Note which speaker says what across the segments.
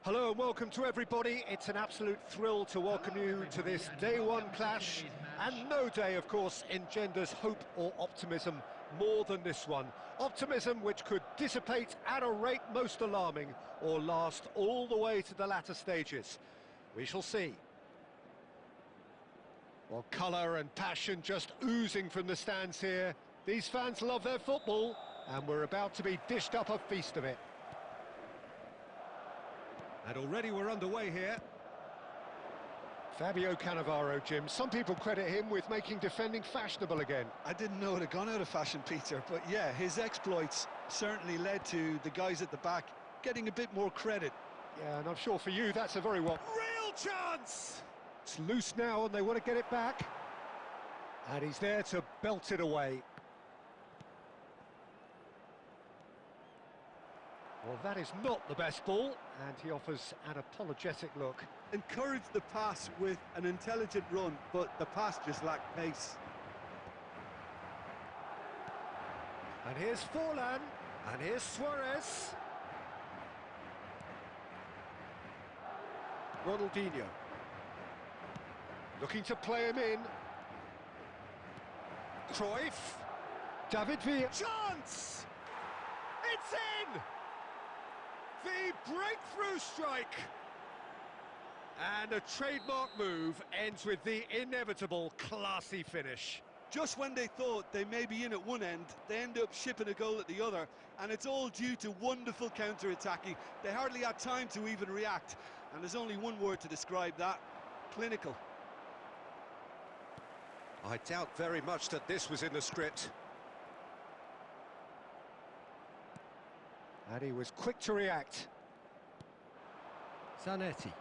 Speaker 1: Hello and welcome to everybody. It's an absolute thrill to welcome you to this day one clash, and no day, of course, engenders hope or optimism more than this one. Optimism which could dissipate at a rate most alarming or last all the way to the latter stages. We shall see. Well, colour and passion just oozing from the stands here. These fans love their football, and we're about to be dished up a feast of it. And already we're underway here. Fabio Cannavaro, Jim. Some people credit him with making defending fashionable again.
Speaker 2: I didn't know it had gone out of fashion, Peter, but yeah, his exploits certainly led to the guys at the back getting a bit more credit.
Speaker 1: Yeah, and I'm sure for you that's a very real chance! It's loose now and they want to get it back. And he's there to belt it away. Well, that is not the best ball, and he offers an apologetic look.
Speaker 3: Encouraged the pass with an intelligent run, but the pass just lacked pace.
Speaker 1: And here's Forlan, and here's Suarez. Ronaldinho. Looking to play him in. Cruyff. David Villa. Chance! It's in! The breakthrough strike! And a trademark move ends with the inevitable classy finish.
Speaker 3: Just when they thought they may be in at one end, they end up shipping a goal at the other, and it's all due to wonderful counter-attacking. They hardly had time to even react, and there's only one word to describe that: clinical.
Speaker 1: I doubt very much that this was in the script. And he was quick to react. Zanetti.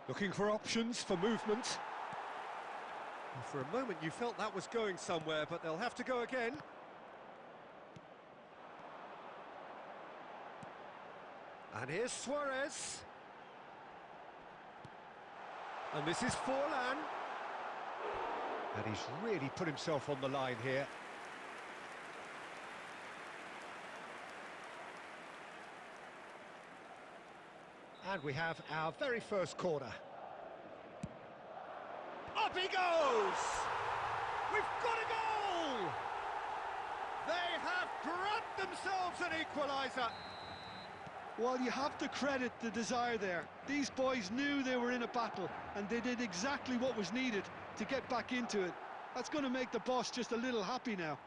Speaker 1: Looking for options for movement. And for a moment you felt that was going somewhere, but they'll have to go again. And here's Suarez. And this is Forlan. And he's really put himself on the line here. And we have our very first corner. Up he goes! We've got a goal! They have grabbed themselves an equaliser.
Speaker 2: Well, you have to credit the desire there. These boys knew they were in a battle, and they did exactly what was needed to get back into it. That's going to make the boss just a little happy now.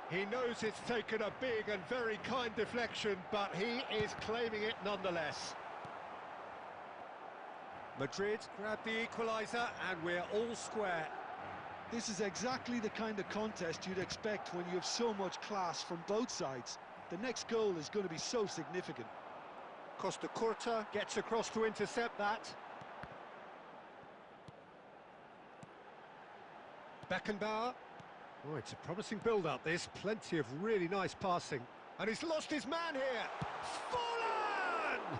Speaker 1: He knows it's taken a big and very kind deflection, but he is claiming it nonetheless. Madrid grab the equaliser and we're all square.
Speaker 2: This is exactly the kind of contest you'd expect when you have so much class from both sides. The next goal is going to be so significant.
Speaker 1: Costa Curta gets across to intercept that. Beckenbauer. Oh, it's a promising build-up, this. Plenty of really nice passing. And he's lost his man here! Forlan!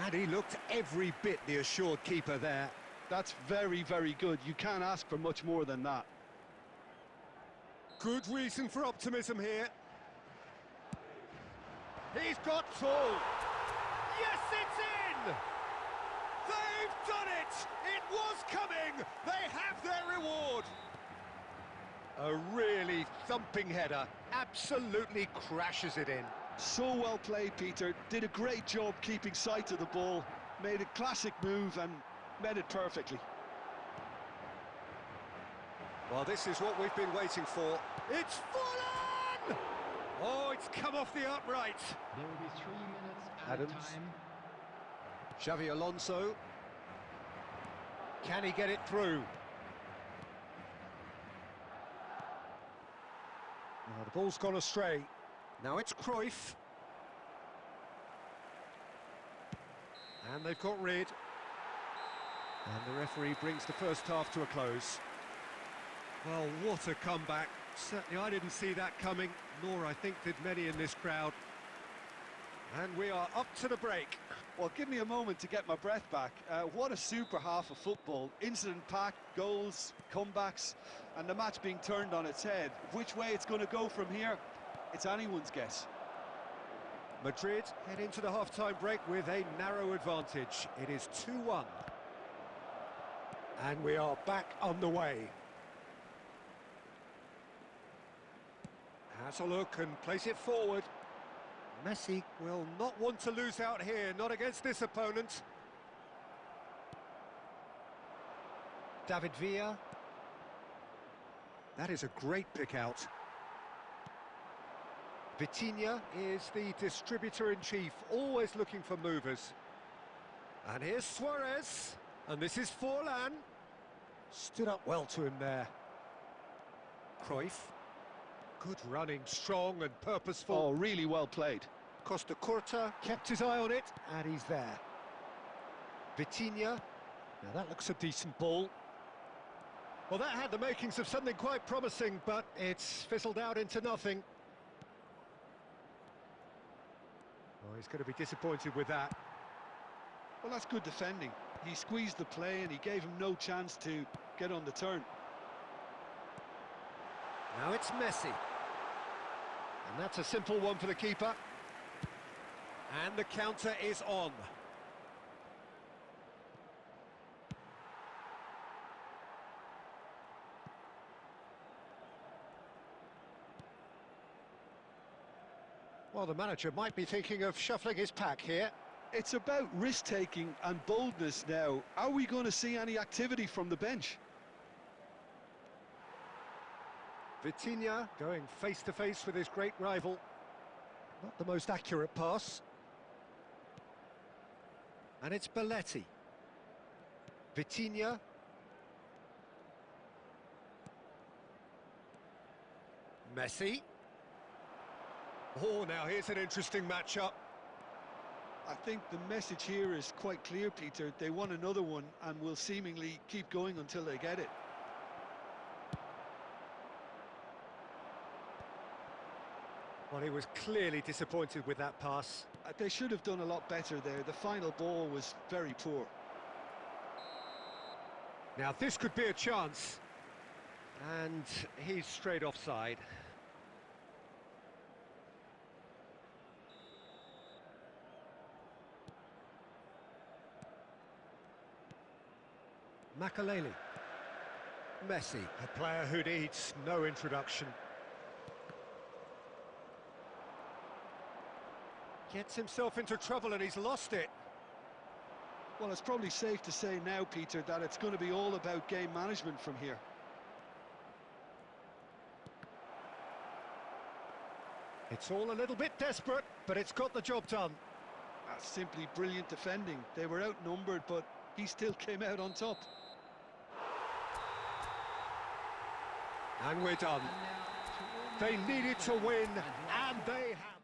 Speaker 1: And he looked every bit the assured keeper there.
Speaker 2: That's very, very good. You can't ask for much more than that.
Speaker 1: Good reason for optimism here. He's got tall. Yes, it's in! They've done it! It was coming! They have their reward! A really thumping header, absolutely crashes it in.
Speaker 2: So well played, Peter. Did a great job keeping sight of the ball, made a classic move and met it perfectly.
Speaker 1: Well, this is what we've been waiting for. It's Forlan! Oh, it's come off the upright.
Speaker 4: There will be 3 minutes
Speaker 1: Adams.
Speaker 4: time.
Speaker 1: Xavi Alonso. Can he get it through? The ball's gone astray. Now it's Cruyff. And they've got rid. And the referee brings the first half to a close. Well, what a comeback. Certainly I didn't see that coming, nor I think did many in this crowd. And we are up to the break.
Speaker 3: Well, give me a moment to get my breath back. What a super half of football. Incident-packed, goals, comebacks, and the match being turned on its head. Which way it's going to go from here, It's anyone's guess.
Speaker 1: Madrid head into the half-time break with a narrow advantage. It is 2-1. And we are back on the way. Has a look and plays it forward. Messi will not want to lose out here, not against this opponent. David Villa. That is a great pick out. Vitinha is the distributor-in-chief, always looking for movers. And here's Suarez, and this is Forlan. Stood up well to him there. Cruyff. Good running, strong and purposeful.
Speaker 2: Oh, really well played.
Speaker 1: Costa Curta kept his eye on it, and he's there. Vitinha. Now that looks a decent ball. Well, that had the makings of something quite promising, but it's fizzled out into nothing. Oh, he's going to be disappointed with that.
Speaker 2: Well, that's good defending. He squeezed the play and he gave him no chance to get on the turn.
Speaker 1: Now it's Messi. And that's a simple one for the keeper. And the counter is on. Well, the manager might be thinking of shuffling his pack here.
Speaker 2: It's about risk-taking and boldness now. Are we going to see any activity from the bench?
Speaker 1: Vitinha going face-to-face with his great rival. Not the most accurate pass. And it's Belletti. Vitinha. Messi. Oh, now here's an interesting matchup.
Speaker 2: I think the message here is quite clear, Peter. They want another one and will seemingly keep going until they get it.
Speaker 1: Well, he was clearly disappointed with that pass.
Speaker 2: They should have done a lot better there. The final ball was very poor.
Speaker 1: Now this could be a chance. And he's straight offside. Makaleli. Messi, a player who needs no introduction. Gets himself into trouble and he's lost it.
Speaker 2: Well, it's probably safe to say now, Peter, that it's going to be all about game management from here.
Speaker 1: It's all a little bit desperate, but it's got the job done.
Speaker 2: That's simply brilliant defending. They were outnumbered, but he still came out on top.
Speaker 1: And we're done. They needed to win, and they have.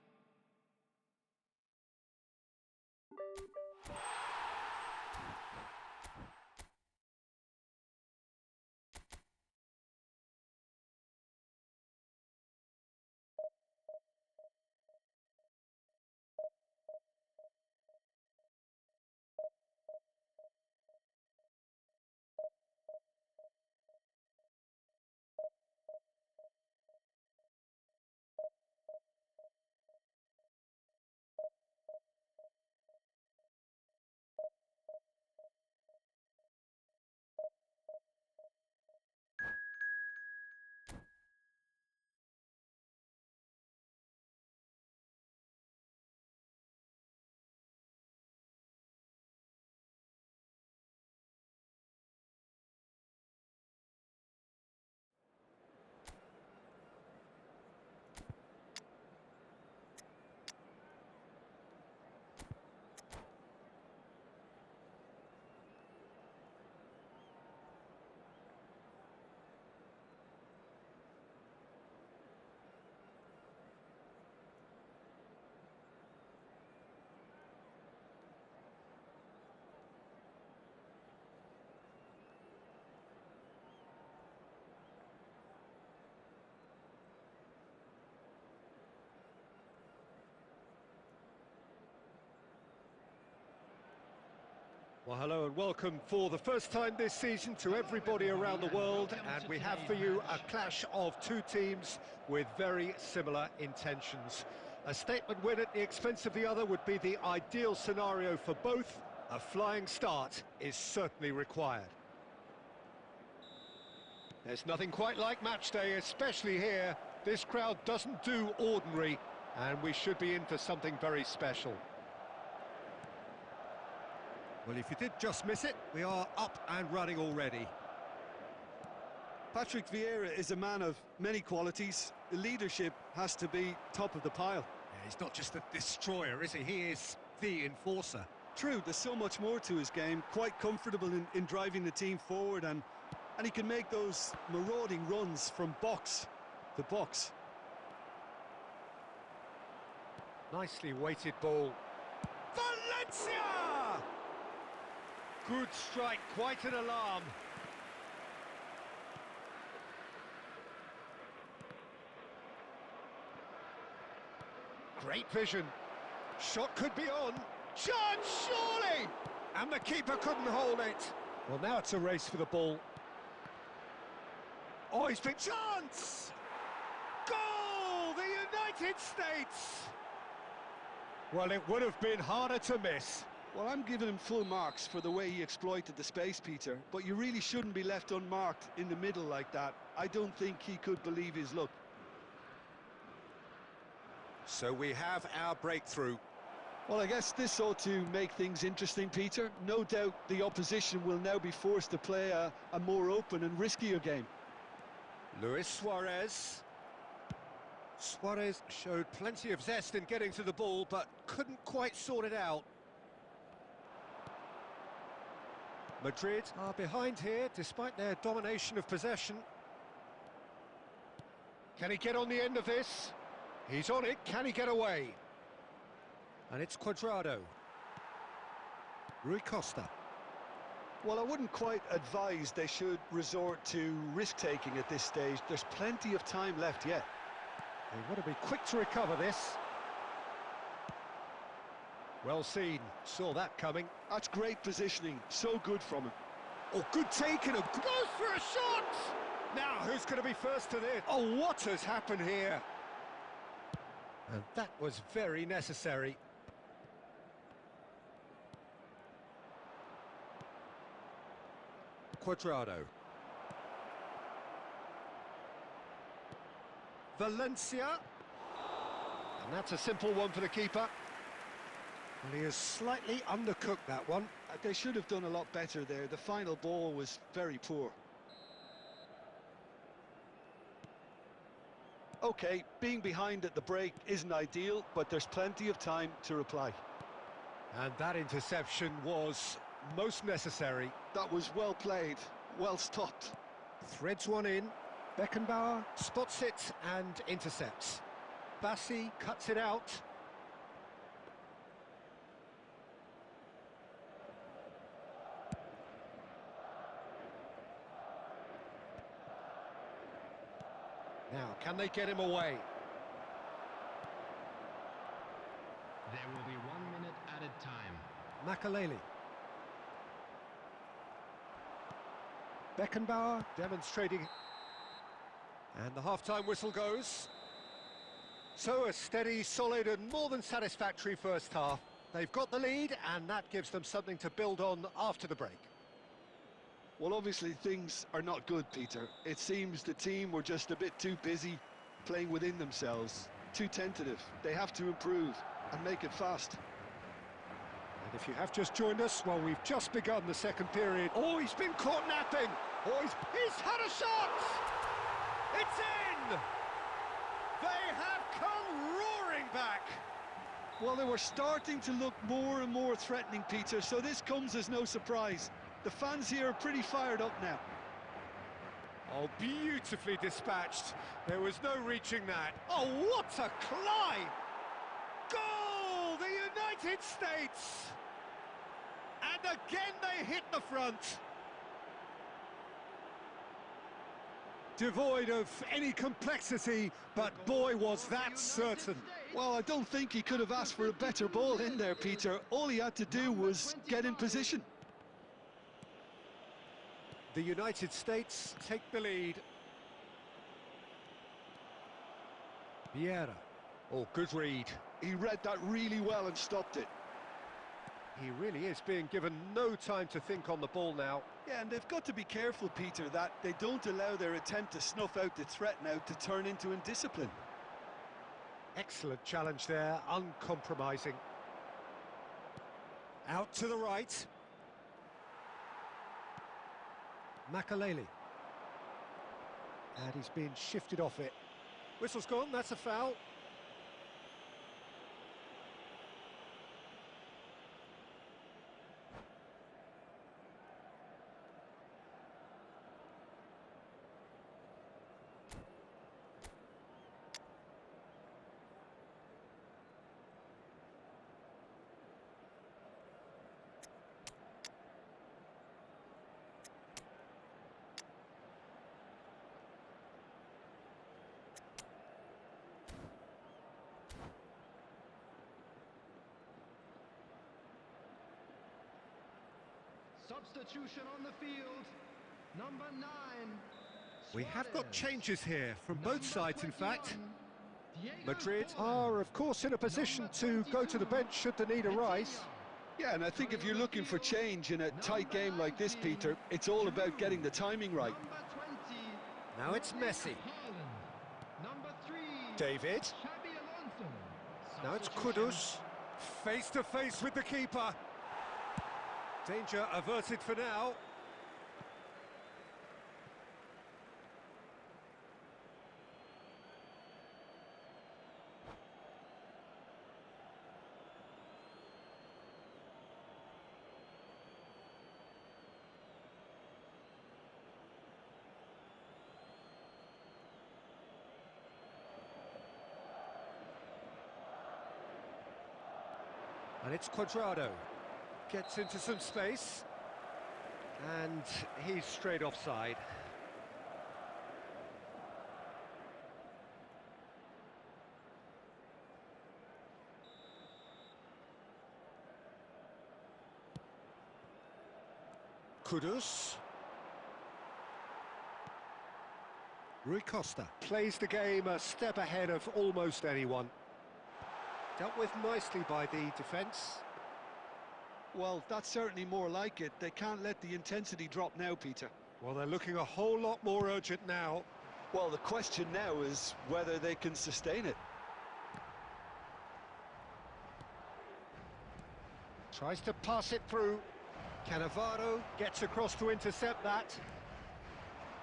Speaker 1: Well, hello and welcome for the first time this season to everybody around the world, and we have for you a clash of two teams with very similar intentions. A statement win at the expense of the other would be the ideal scenario for both. A flying start is certainly required. There's nothing quite like match day, especially here. This crowd doesn't do ordinary, and we should be in for something very special. Well, if you did just miss it, we are up and running already.
Speaker 3: Patrick Vieira is a man of many qualities. The leadership has to be top of the pile.
Speaker 1: Yeah, he's not just a destroyer, is he? He is the enforcer.
Speaker 3: True, there's so much more to his game. Quite comfortable in driving the team forward, and he can make those marauding runs from box to box.
Speaker 1: Nicely weighted ball. Valencia! Good strike, quite an alarm. Great vision. Shot could be on. Chance, surely! And the keeper couldn't hold it. Well, now it's a race for the ball. Oh, he's been chance! Goal! The United States! Well, it would have been harder to miss.
Speaker 2: Well, I'm giving him full marks for the way he exploited the space, Peter, but you really shouldn't be left unmarked in the middle like that. I don't think he could believe his luck.
Speaker 1: So we have our breakthrough.
Speaker 2: Well, I guess this ought to make things interesting, Peter. No doubt the opposition will now be forced to play a more open and riskier game.
Speaker 1: Luis Suarez. Suarez showed plenty of zest in getting to the ball, but couldn't quite sort it out. Madrid are behind here, despite their domination of possession. Can he get on the end of this? He's on it, can he get away? And it's Cuadrado. Rui Costa.
Speaker 2: Well, I wouldn't quite advise they should resort to risk-taking at this stage. There's plenty of time left yet.
Speaker 1: They want to be quick to recover this. Well seen, saw that coming.
Speaker 2: That's great positioning, so good from him.
Speaker 1: Oh, good take and goes for a shot! Now, who's going to be first to this? Oh, what has happened here? And that was very necessary. Cuadrado. Valencia. And that's a simple one for the keeper. Well, he has slightly undercooked that one.
Speaker 2: They should have done a lot better there. The final ball was very poor. OK, being behind at the break isn't ideal, but there's plenty of time to reply.
Speaker 1: And that interception was most necessary.
Speaker 2: That was well played, well stopped.
Speaker 1: Threads one in. Beckenbauer spots it and intercepts. Bassi cuts it out. Now, can they get him away?
Speaker 4: There will be 1 minute added time.
Speaker 1: Makaleli. Beckenbauer demonstrating. And the half-time whistle goes. So a steady, solid and more than satisfactory first half. They've got the lead and that gives them something to build on after the break.
Speaker 2: Well, obviously things are not good, Peter. It seems the team were just a bit too busy playing within themselves, too tentative. They have to improve and make it fast.
Speaker 1: And if you have just joined us, well, we've just begun the second period. Oh, he's been caught napping. Oh, he's had a shot. It's in. They have come roaring back.
Speaker 2: Well, they were starting to look more and more threatening, Peter, so this comes as no surprise. The fans here are pretty fired up now.
Speaker 1: Oh, beautifully dispatched. There was no reaching that. Oh, what a climb! Goal! The United States! And again they hit the front. Devoid of any complexity, but boy was that certain.
Speaker 2: Well, I don't think he could have asked for a better ball in there, Peter. All he had to do was get in position.
Speaker 1: The United States take the lead. Vieira. Oh, good read.
Speaker 2: He read that really well and stopped it.
Speaker 1: He really is being given no time to think on the ball now.
Speaker 3: Yeah, and they've got to be careful, Peter, that they don't allow their attempt to snuff out the threat now to turn into indiscipline.
Speaker 1: Excellent challenge there, uncompromising. Out to the right. Makaleli. And he's been shifted off it. Whistle's gone, that's a foul.
Speaker 4: Substitution on the field. Number 9.
Speaker 1: We have got
Speaker 4: Suarez.
Speaker 1: changes here from both sides, in fact.
Speaker 4: 21,
Speaker 1: Madrid
Speaker 4: Diego Forlan.
Speaker 1: are, of course, in a position to go to the bench should the need arise.
Speaker 3: Yeah, and I think if you're looking for change in a tight game like this, Peter, it's all about getting the timing right.
Speaker 4: Number 20,
Speaker 1: Now it's Messi.
Speaker 4: Haaland. Number 3,
Speaker 1: David.
Speaker 4: Xabi Alonso.
Speaker 1: Now it's
Speaker 4: Substitution.
Speaker 1: Kudus. Face to face with the keeper. Danger averted for now. And it's Cuadrado. Gets into some space. And he's straight offside. Kudus. Rui Costa plays the game a step ahead of almost anyone. Dealt with nicely by the defence.
Speaker 2: Well, that's certainly more like it. They can't let the intensity drop now, Peter.
Speaker 1: Well, they're looking a whole lot more urgent now.
Speaker 3: Well, the question now is whether they can sustain it.
Speaker 1: Tries to pass it through. Cannavaro gets across to intercept that.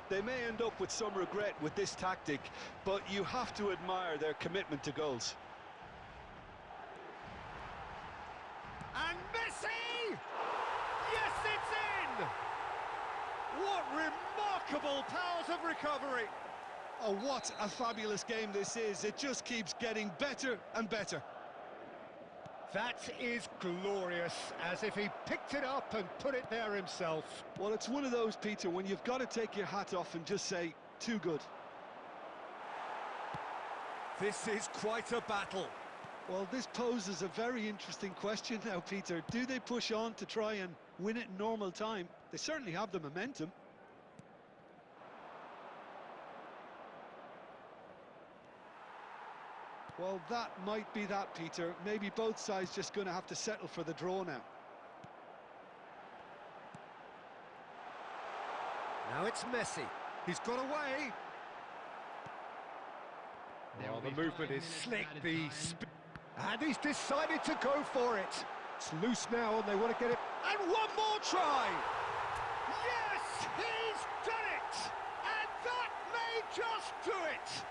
Speaker 3: They may end up with some regret with this tactic, but you have to admire their commitment to goals.
Speaker 1: And Messi! Yes, it's in! What remarkable powers of recovery!
Speaker 2: Oh, what a fabulous game this is. It just keeps getting better and better.
Speaker 1: That is glorious, as if he picked it up and put it there himself.
Speaker 2: Well, it's one of those, Peter, when you've got to take your hat off and just say, too good.
Speaker 1: This is quite a battle.
Speaker 2: Well, this poses a very interesting question now, Peter. Do they push on to try and win it in normal time? They certainly have the momentum. Well, that might be that, Peter. Maybe both sides just going to have to settle for the draw now.
Speaker 1: Now it's Messi. He's got away.
Speaker 4: There
Speaker 1: Well,
Speaker 4: will
Speaker 1: the
Speaker 4: be
Speaker 1: movement
Speaker 4: 5
Speaker 1: is
Speaker 4: minutes
Speaker 1: slick.
Speaker 4: added
Speaker 1: The
Speaker 4: time.
Speaker 1: and he's decided to go for it. It's loose now, and they want to get it. And one more try. Yes, he's done it, and that may just do it.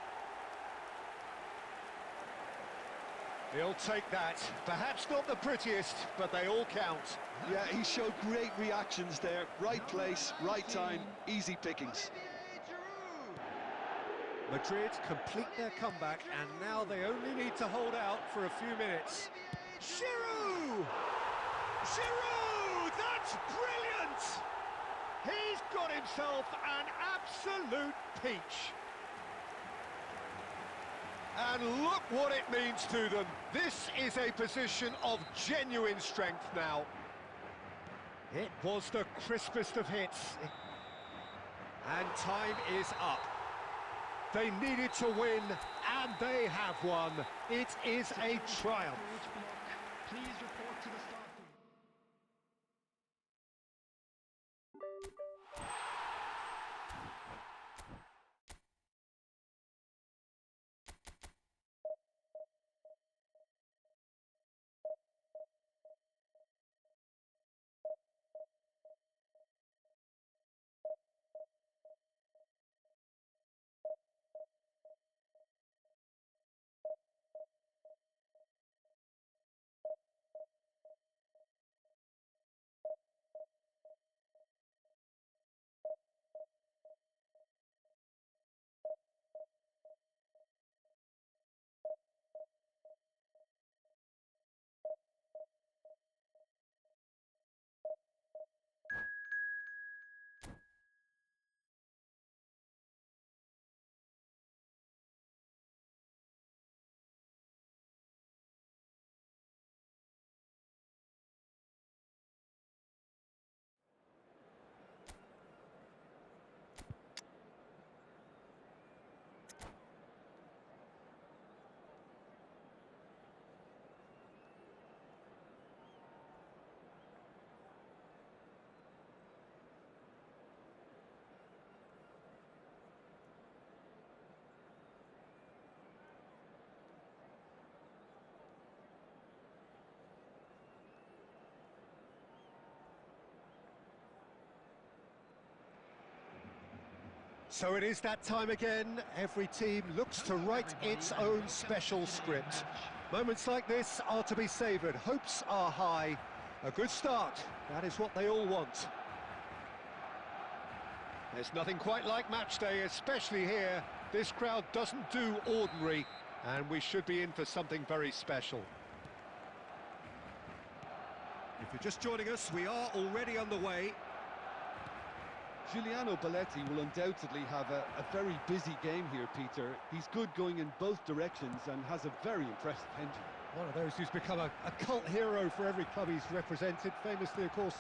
Speaker 1: He'll take that. Perhaps not the prettiest, but they all count.
Speaker 2: Yeah, he showed great reactions there. Right place, right time, easy pickings.
Speaker 4: Olivier Giroud.
Speaker 1: Madrid complete their comeback, and now they only need to hold out for a few minutes. Giroud! Giroud! That's brilliant! He's got himself an absolute peach. And look what it means to them. This is a position of genuine strength now. It was the crispest of hits. And time is up. They needed to win, and they have won. It is a triumph.
Speaker 4: Please report to the start.
Speaker 1: So it is that time again. Every team looks to write its own special script. Moments like this are to be savoured. Hopes are high. A good start. That is what they all want. There's nothing quite like match day, especially here. This crowd doesn't do ordinary, and we should be in for something very special. If you're just joining us, we are already underway.
Speaker 2: Giuliano Belletti will undoubtedly have a very busy game here, Peter. He's good going in both directions and has a very impressive engine.
Speaker 1: One of those who's become a cult hero for every club he's represented. Famously, of course,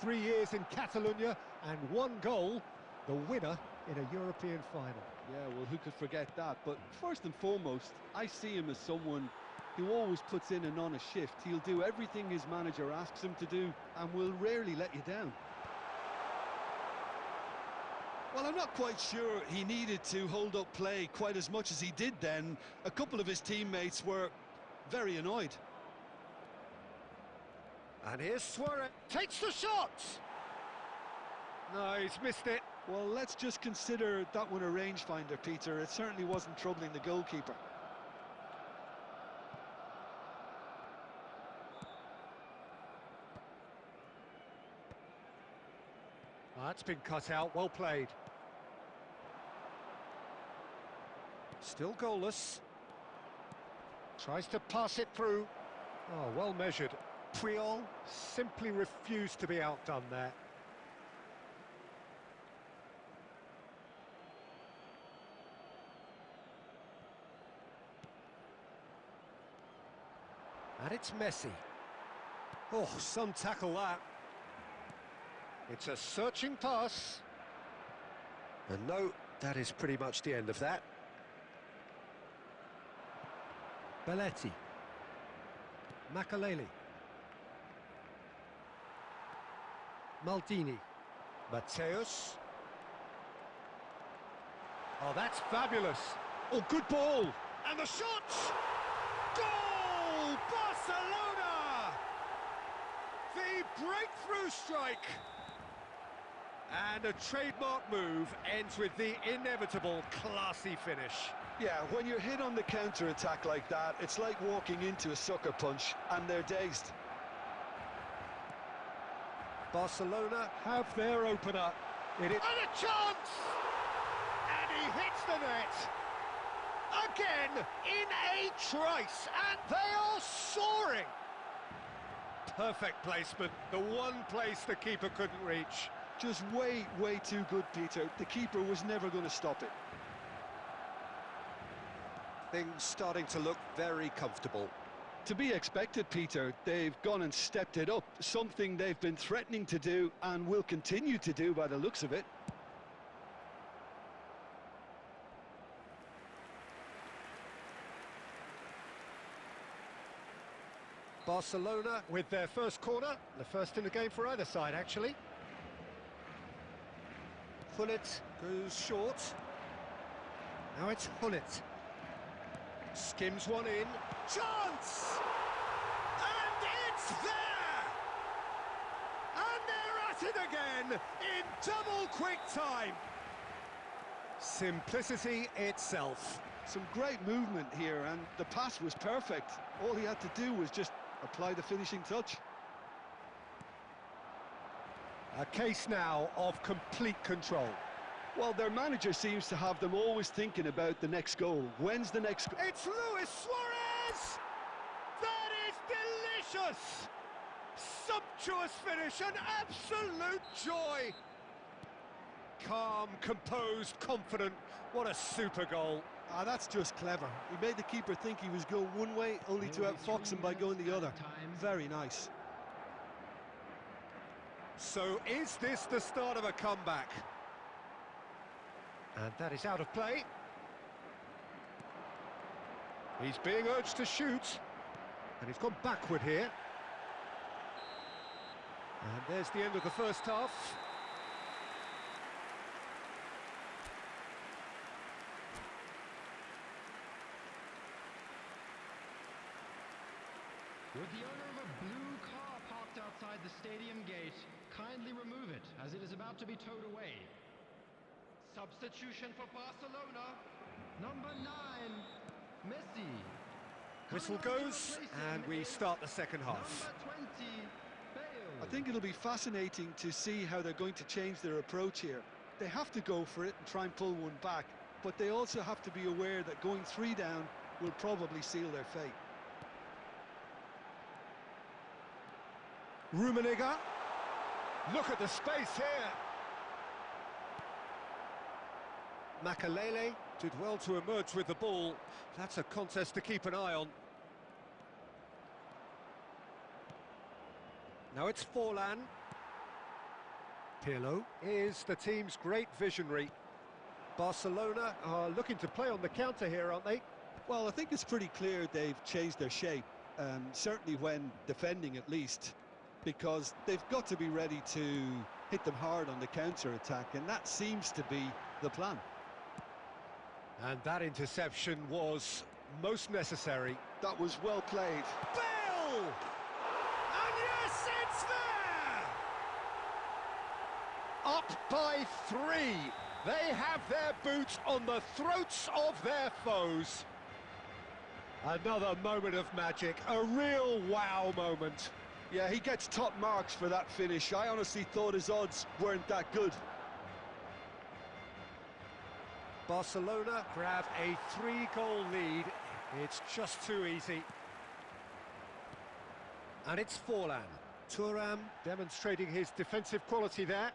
Speaker 1: 3 years in Catalonia and 1 goal, the winner in a European final.
Speaker 2: Yeah, well, who could forget that? But first and foremost, I see him as someone who always puts in an honest shift. He'll do everything his manager asks him to do and will rarely let you down.
Speaker 3: Well, I'm not quite sure he needed to hold up play quite as much as he did then. A couple of his teammates were very annoyed.
Speaker 1: And here's Suarez. Takes the shot! No, he's missed it.
Speaker 2: Well, let's just consider that one a rangefinder, Peter. It certainly wasn't troubling the goalkeeper.
Speaker 1: That's been cut out, well played. Still goalless. Tries to pass it through. Oh, well measured. Puyol simply refused to be outdone there. And it's Messi. Oh, some tackle that. It's a searching pass. And no, that is pretty much the end of that. Belletti. Makaleli. Maldini. Mateus. Oh, that's fabulous. Oh, good ball. And the shot! Goal! Barcelona! The breakthrough strike. And a trademark move ends with the inevitable classy finish.
Speaker 2: Yeah, when you're hit on the counter-attack like that, it's like walking into a sucker punch, and they're dazed.
Speaker 1: Barcelona have their opener. And a chance! And he hits the net. Again, in a trice, and they are soaring. Perfect placement, the one place the keeper couldn't reach.
Speaker 2: Just way too good, Peter. The keeper was never going to stop it.
Speaker 1: Things starting to look very comfortable.
Speaker 2: To be expected, Peter. They've gone and stepped it up, something they've been threatening to do and will continue to do by the looks of it.
Speaker 1: Barcelona with their first corner, the first in the game for either side, actually. Hullet goes short. Now it's Hullet. Skims one in. Chance! And it's there! And they're at it again in double quick time. Simplicity itself.
Speaker 2: Some great movement here, and the pass was perfect. All he had to do was just apply the finishing touch.
Speaker 1: A case now of complete control.
Speaker 2: Well, their manager seems to have them always thinking about the next goal. When's the next goal?
Speaker 1: It's Luis Suarez! That is delicious! Sumptuous finish, an absolute joy! Calm, composed, confident. What a super goal.
Speaker 2: Ah, that's just clever. He made the keeper think he was going one way, only to outfox him by going the other. Very nice.
Speaker 1: So is this the start of a comeback? And that is out of play. He's being urged to shoot. And he's gone backward here. And there's the end of the first half.
Speaker 4: Would the owner of a blue car parked outside the stadium gate kindly remove it, as it is about to be towed away? Substitution for Barcelona. Number 9, Messi.
Speaker 1: Whistle goes, and we start the second half.
Speaker 4: Number 20, Bale.
Speaker 2: I think it'll be fascinating to see how they're going to change their approach here. They have to go for it and try and pull one back, but they also have to be aware that going 3 down will probably seal their fate.
Speaker 1: Rummenigge. Look at the space here. Makalele did well to emerge with the ball. That's a contest to keep an eye on. Now it's Forlan. Pirlo is the team's great visionary. Barcelona are looking to play on the counter here, aren't they?
Speaker 2: Well, I think it's pretty clear they've changed their shape, certainly when defending at least, because they've got to be ready to hit them hard on the counter-attack, and that seems to be the plan.
Speaker 1: And that interception was most necessary.
Speaker 2: That was well played.
Speaker 1: Bale! And yes, it's there! Up by 3. They have their boots on the throats of their foes. Another moment of magic, a real wow moment.
Speaker 2: Yeah, he gets top marks for that finish. I honestly thought his odds weren't that good.
Speaker 1: Barcelona grab a 3-goal lead. It's just too easy. And it's Forlan. Thuram demonstrating his defensive quality there.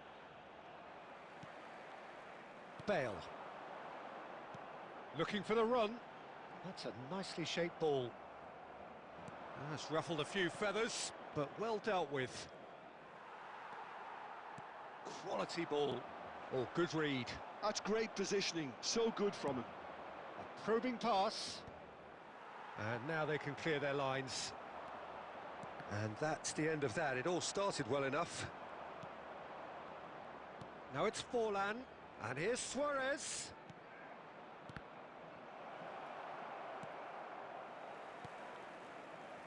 Speaker 1: Bale. Looking for the run. That's a nicely shaped ball. That's ruffled a few feathers, but well dealt with. Quality ball. Oh, good read.
Speaker 2: That's great positioning, so good from him.
Speaker 1: A probing pass. And now they can clear their lines. And that's the end of that. It all started well enough. Now it's Forlan. And here's Suarez.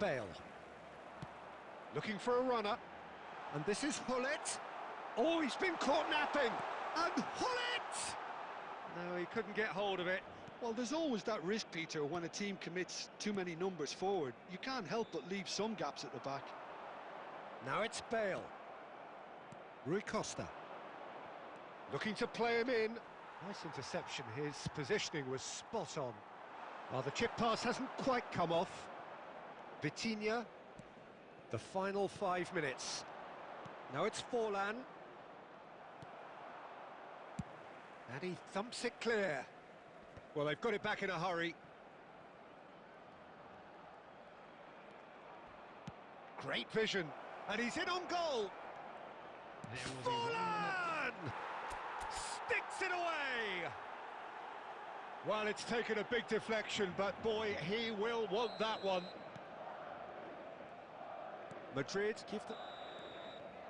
Speaker 1: Bale. Looking for a runner. And this is Hullet. Oh, he's been caught napping. And Hullet! No, he couldn't get hold of it.
Speaker 2: Well, there's always that risk, Peter, when a team commits too many numbers forward. You can't help but leave some gaps at the back.
Speaker 1: Now it's Bale. Rui Costa. Looking to play him in. Nice interception. His positioning was spot on. Well, the chip pass hasn't quite come off. Vitinha. The final 5 minutes. Now it's Forlan. And he thumps it clear. Well, they've got it back in a hurry. Great vision. And he's in on goal. Forlan! Sticks it away! Well, it's taken a big deflection, but boy, he will want that one. Madrid give them...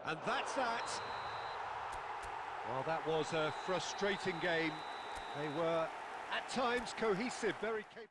Speaker 1: And that's that. Well, that was a frustrating game. They were, at times, cohesive, very capable.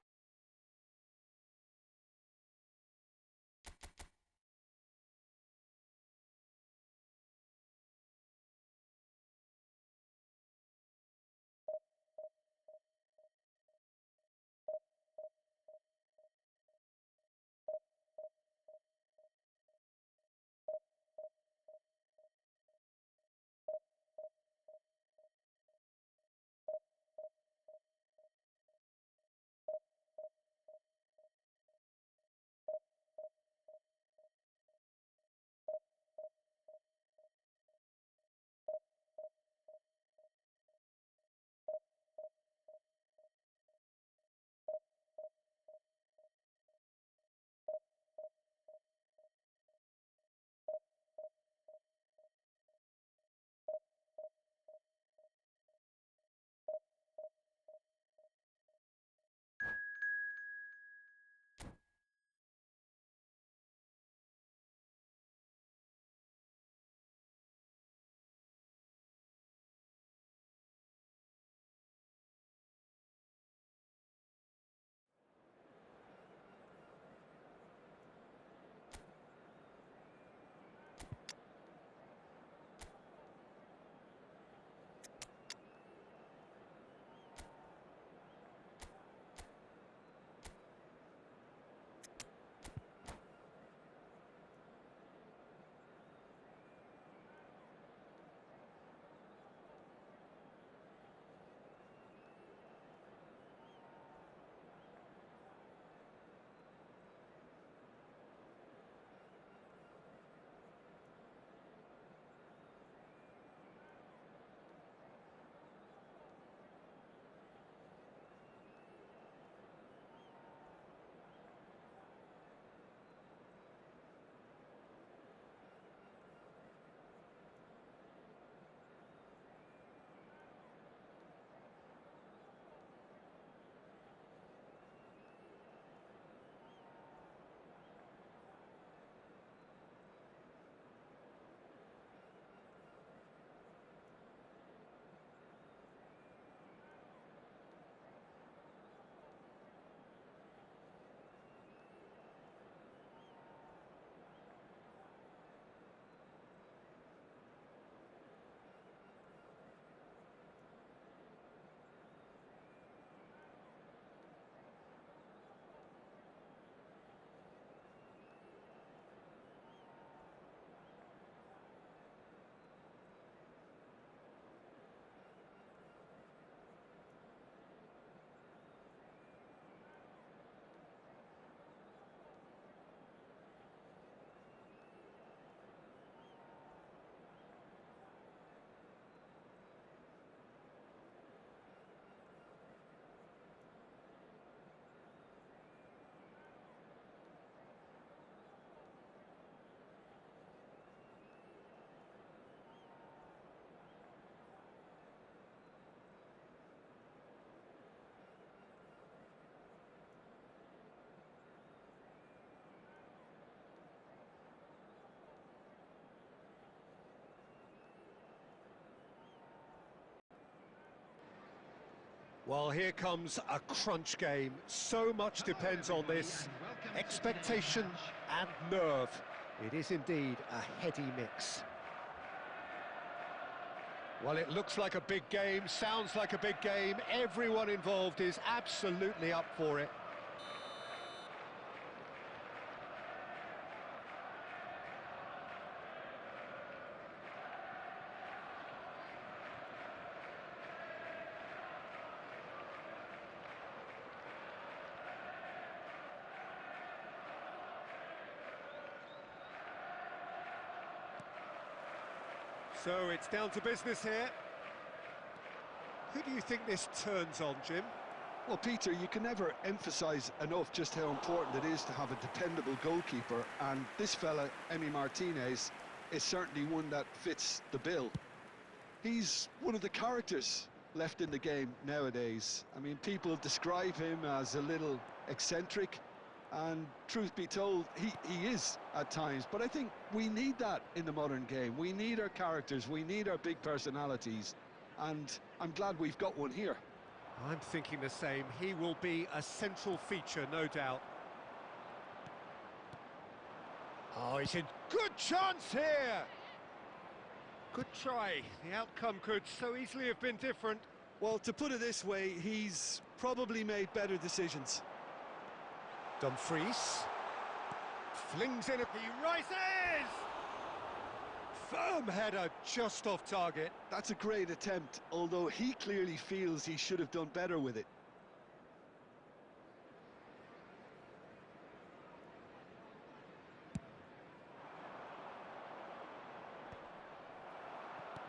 Speaker 1: Well, here comes a crunch game. So much depends on this. Expectation and nerve. It is indeed a heady mix. Well, it looks like a big game, sounds like a big game. Everyone involved is absolutely up for it. So it's down to business here. Who do you think this turns on, Jim?
Speaker 2: Well, Peter, you can never emphasise enough just how important it is to have a dependable goalkeeper, and this fella, Emi Martinez, is certainly one that fits the bill. He's one of the characters left in the game nowadays. I mean, people describe him as a little eccentric, And truth be told, he is at times. But I think we need that in the modern game. We need our characters, we need our big personalities. And I'm glad we've got one here.
Speaker 1: I'm thinking the same. He will be a central feature, no doubt. Oh, he's in good chance here. Good try. The outcome could so easily have been different.
Speaker 3: Well, to put it this way, he's probably made better decisions.
Speaker 1: Dumfries flings in, he rises! Firm header, just off target.
Speaker 2: That's a great attempt, although he clearly feels he should have done better with it.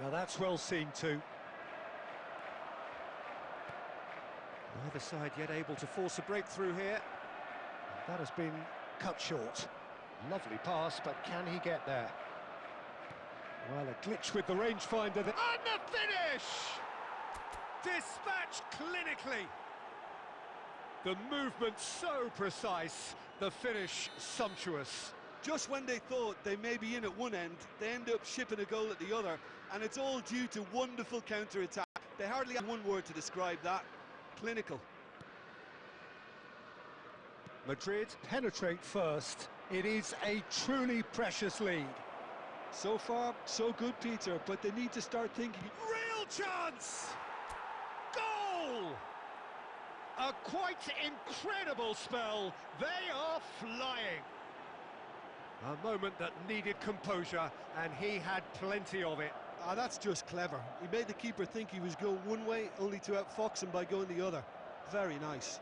Speaker 1: Now that's well seen too. Neither side yet able to force a breakthrough here. That has been cut short. Lovely pass, but can he get there? Well, a glitch with the rangefinder there. And the finish! Dispatched clinically. The movement so precise, the finish sumptuous.
Speaker 3: Just when they thought they may be in at one end, they end up shipping a goal at the other, and it's all due to wonderful counter-attack. They hardly have one word to describe that. Clinical.
Speaker 1: Madrid penetrate first. It is a truly precious lead.
Speaker 2: So far, so good, Peter, but they need to start thinking.
Speaker 1: Real chance! Goal! A quite incredible spell. They are flying. A moment that needed composure, and he had plenty of it.
Speaker 3: Ah, that's just clever. He made the keeper think he was going one way, only to outfox him by going the other. Very nice.